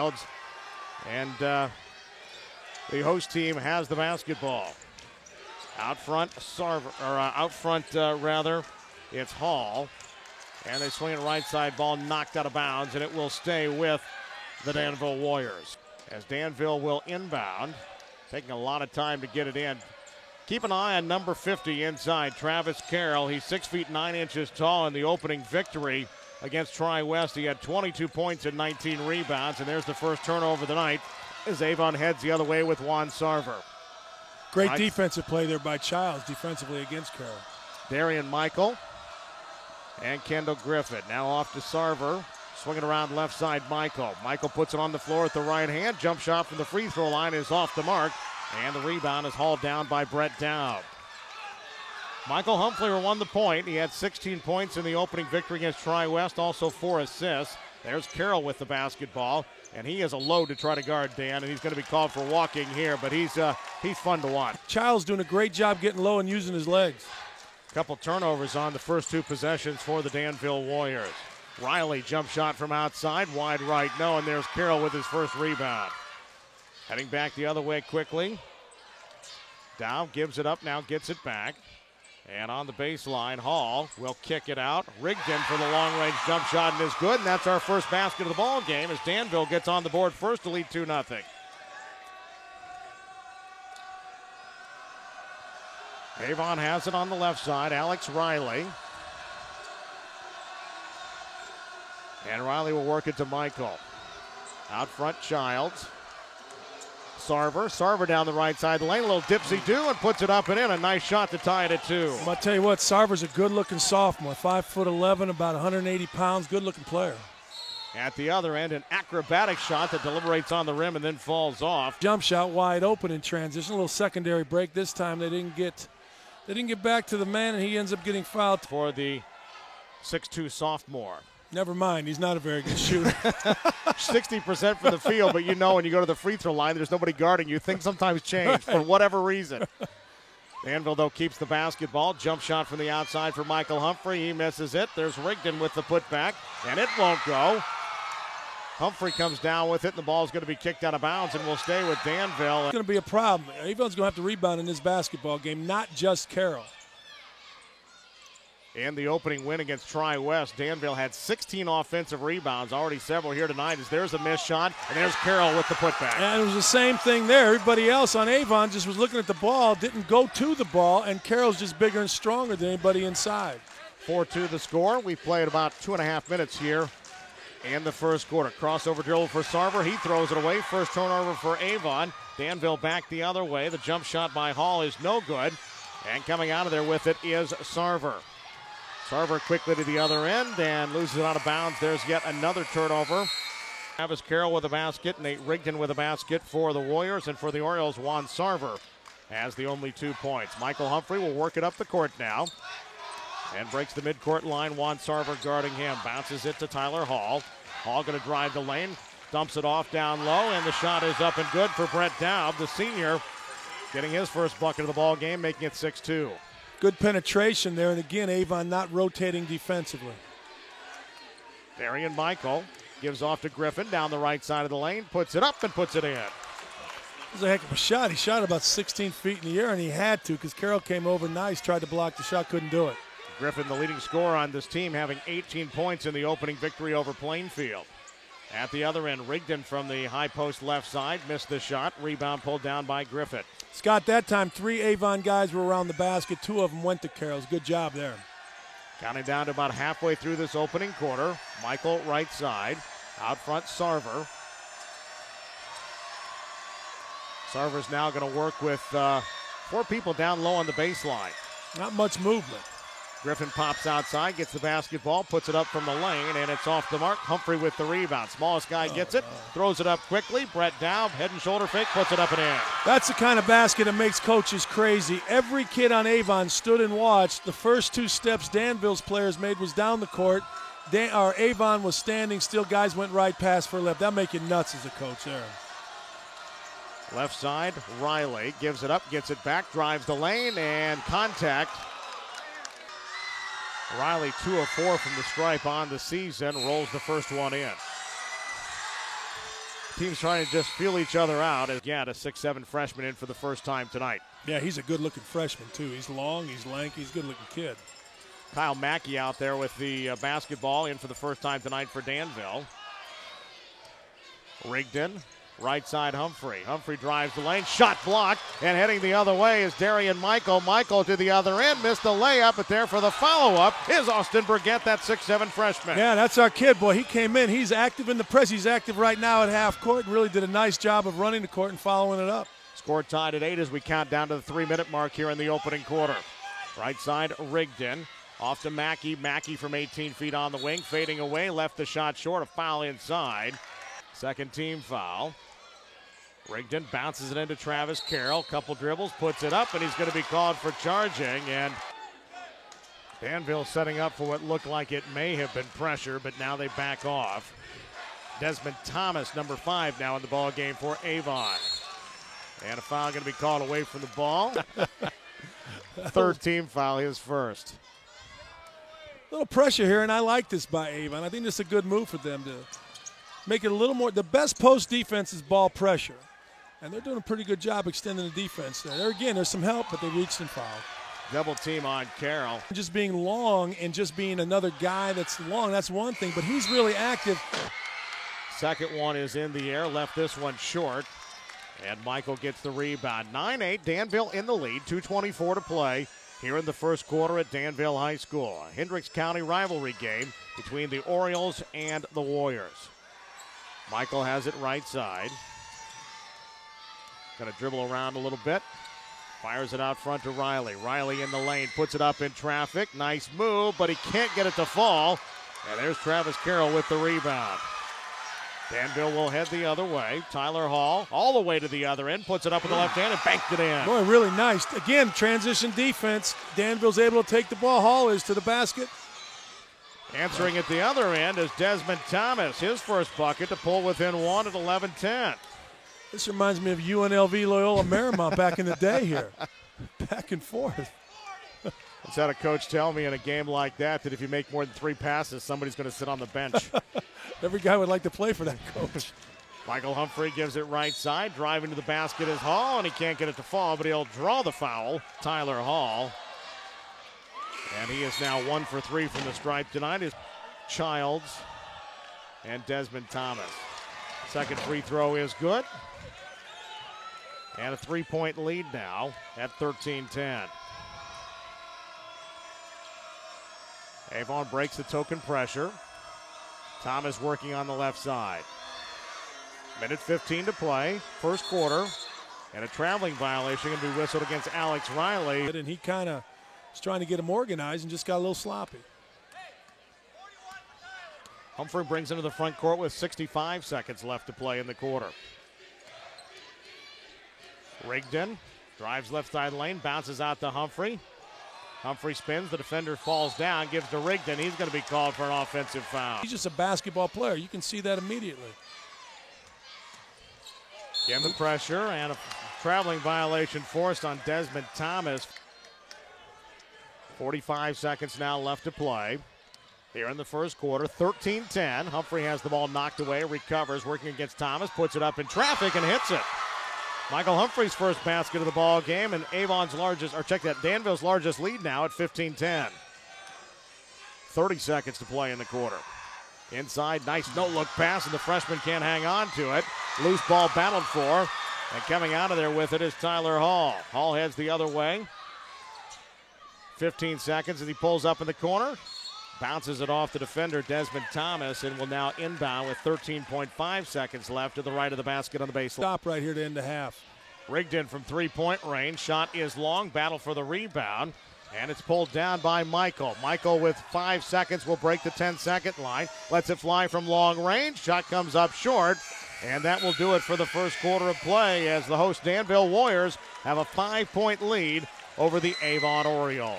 Childs. And the host team has the basketball. Out front, it's Hall. And they swing it right side, ball knocked out of bounds, and it will stay with the Danville Warriors. As Danville will inbound, taking a lot of time to get it in. Keep an eye on number 50 inside, Travis Carroll. He's 6 feet 9 inches tall in the opening victory against Tri-West. He had 22 points and 19 rebounds, and there's the first turnover of the night as Avon heads the other way with Juan Sarver. Great defensive play there by Childs defensively against Carroll. Darian Michael and Kendall Griffin. Now off to Sarver. Swinging around left side, Michael. Michael puts it on the floor at the right hand. Jump shot from the free throw line is off the mark. And the rebound is hauled down by Brett Dowd. Michael Humphrey won the point. He had 16 points in the opening victory against Tri-West, also 4 assists. There's Carroll with the basketball, and he is a load to try to guard, Dan, and he's going to be called for walking here, but he's fun to watch. Childs doing a great job getting low and using his legs. Couple turnovers on the first 2 possessions for the Danville Warriors. Riley jump shot from outside, wide right, no, and there's Carroll with his first rebound. Heading back the other way quickly. Dow gives it up, now gets it back. And on the baseline, Hall will kick it out. Rigdon for the long-range jump shot and is good, and that's our first basket of the ball game as Danville gets on the board first to lead 2-0. Avon has it on the left side, Alex Riley. And Riley will work it to Michael. Out front, Childs. Sarver down the right side of the lane, a little dipsy-do, and puts it up and in. A nice shot to tie it at 2. I'll tell you what, Sarver's a good-looking sophomore, 5'11", about 180 pounds, good-looking player. At the other end, an acrobatic shot that deliberates on the rim and then falls off. Jump shot wide open in transition, a little secondary break. This time they didn't get back to the man, and he ends up getting fouled. For the 6'2 sophomore. Never mind, he's not a very good shooter. 60% from the field, but you know when you go to the free throw line, there's nobody guarding you. Things sometimes change for whatever reason. Danville, though, keeps the basketball. Jump shot from the outside for Michael Humphrey. He misses it. There's Rigdon with the putback, and it won't go. Humphrey comes down with it, and the ball's going to be kicked out of bounds and will stay with Danville. It's going to be a problem. Avon's going to have to rebound in this basketball game, not just Carroll. In the opening win against Tri-West, Danville had 16 offensive rebounds, already several here tonight. As there's a missed shot, and there's Carroll with the putback. And it was the same thing there. Everybody else on Avon just was looking at the ball, didn't go to the ball, and Carroll's just bigger and stronger than anybody inside. 4-2 the score. We've played about 2.5 minutes here in the first quarter. Crossover dribble for Sarver. He throws it away. First turnover for Avon. Danville back the other way. The jump shot by Hall is no good. And coming out of there with it is Sarver. Sarver quickly to the other end and loses it out of bounds. There's yet another turnover. Travis Carroll with a basket, Nate Rigdon with a basket for the Warriors, and for the Orioles, Juan Sarver has the only 2 points. Michael Humphrey will work it up the court now and breaks the midcourt line. Juan Sarver guarding him. Bounces it to Tyler Hall. Hall going to drive the lane, dumps it off down low, and the shot is up and good for Brett Dowd, the senior, getting his first bucket of the ball game, making it 6-2. Good penetration there, and again, Avon not rotating defensively. Darian Michael gives off to Griffin down the right side of the lane, puts it up and puts it in. It was a heck of a shot. He shot about 16 feet in the air, and he had to because Carroll came over nice, tried to block the shot, couldn't do it. Griffin, the leading scorer on this team, having 18 points in the opening victory over Plainfield. At the other end, Rigdon from the high post left side missed the shot. Rebound pulled down by Griffin. Scott, that time 3 Avon guys were around the basket. 2 of them went to Carroll's. Good job there. Counting down to about halfway through this opening quarter. Michael right side. Out front, Sarver. Sarver's now going to work with 4 people down low on the baseline. Not much movement. Griffin pops outside, gets the basketball, puts it up from the lane, and it's off the mark. Humphrey with the rebound. Smallest guy gets it, throws it up quickly. Brett Dowd, head and shoulder fake, puts it up and in. That's the kind of basket that makes coaches crazy. Every kid on Avon stood and watched. The first 2 steps Danville's players made was down the court. Avon was standing still. Guys went right past for left. That'll make you nuts as a coach there. Left side, Riley gives it up, gets it back, drives the lane, and contact. Riley 2 of 4 from the stripe on the season, rolls the first one in. Teams trying to just feel each other out. Again, a 6'7" freshman in for the first time tonight. Yeah, he's a good-looking freshman, too. He's long, he's lanky, he's a good-looking kid. Kyle Mackey out there with the basketball in for the first time tonight for Danville. Rigdon, right side Humphrey. Humphrey drives the lane, shot blocked, and heading the other way is Darian Michael. Michael to the other end, missed the layup, but there for the follow-up is Austin Burgett, that 6'7" freshman. Yeah, that's our kid, boy. He came in. He's active in the press. He's active right now at half court. Really did a nice job of running the court and following it up. Score tied at 8 as we count down to the 3-minute mark here in the opening quarter. Right side Rigdon. Off to Mackey. Mackey from 18 feet on the wing. Fading away. Left the shot short. A foul inside. Second team foul. Rigdon bounces it into Travis Carroll. Couple dribbles. Puts it up, and he's going to be called for charging. And Danville setting up for what looked like it may have been pressure, but now they back off. Desmond Thomas, number 5, now in the ball game for Avon. And a foul going to be called away from the ball. Third team foul, his first. A little pressure here, and I like this by Avon. I think this is a good move for them to make it a little more. The best post defense is ball pressure, and they're doing a pretty good job extending the defense there. Again, there's some help, but they reached and fouled. Double team on Carroll. Just being long and just being another guy that's long, that's one thing, but he's really active. Second one is in the air, left this one short. And Michael gets the rebound. 9-8, Danville in the lead, 2:24 to play here in the first quarter at Danville High School. A Hendricks County rivalry game between the Orioles and the Warriors. Michael has it right side. Going to dribble around a little bit. Fires it out front to Riley. Riley in the lane, puts it up in traffic. Nice move, but he can't get it to fall. And there's Travis Carroll with the rebound. Danville will head the other way. Tyler Hall all the way to the other end, puts it up with the left hand and banked it in. Boy, really nice. Again, transition defense. Danville's able to take the ball. Hall is to the basket. Answering at the other end is Desmond Thomas. His first bucket to pull within one at 11-10. This reminds me of UNLV Loyola Marymount back in the day here. Back and forth. Let's had a coach tell me in a game like that if you make more than 3 passes, somebody's going to sit on the bench. Every guy would like to play for that coach. Michael Humphrey gives it right side. Driving to the basket is Hall, and he can't get it to fall, but he'll draw the foul. Tyler Hall. And he is now 1 for 3 from the stripe tonight. Is Childs and Desmond Thomas. Second free throw is good. And a 3-point lead now at 13-10. Avon breaks the token pressure. Thomas working on the left side. Minute 15 to play, first quarter. And a traveling violation going to be whistled against Alex Riley. And he kind of was trying to get him organized and just got a little sloppy. Humphrey brings into the front court with 65 seconds left to play in the quarter. Rigdon drives left side lane, bounces out to Humphrey. Humphrey spins, the defender falls down, gives to Rigdon. He's going to be called for an offensive foul. He's just a basketball player. You can see that immediately. Again, the pressure and a traveling violation forced on Desmond Thomas. 45 seconds now left to play here in the first quarter. 13-10. Humphrey has the ball knocked away, recovers, working against Thomas, puts it up in traffic and hits it. Michael Humphrey's first basket of the ball game, and Danville's largest lead now at 15-10. 30 seconds to play in the quarter. Inside, nice no-look pass, and the freshman can't hang on to it. Loose ball battled for, and coming out of there with it is Tyler Hall. Hall heads the other way. 15 seconds as he pulls up in the corner. Bounces it off the defender, Desmond Thomas, and will now inbound with 13.5 seconds left to the right of the basket on the baseline. Stop right here to end the half. Rigdon from three-point range. Shot is long. Battle for the rebound. And it's pulled down by Michael. Michael with 5 seconds will break the 10-second line. Lets it fly from long range. Shot comes up short. And that will do it for the first quarter of play as the host Danville Warriors have a 5-point lead over the Avon Orioles.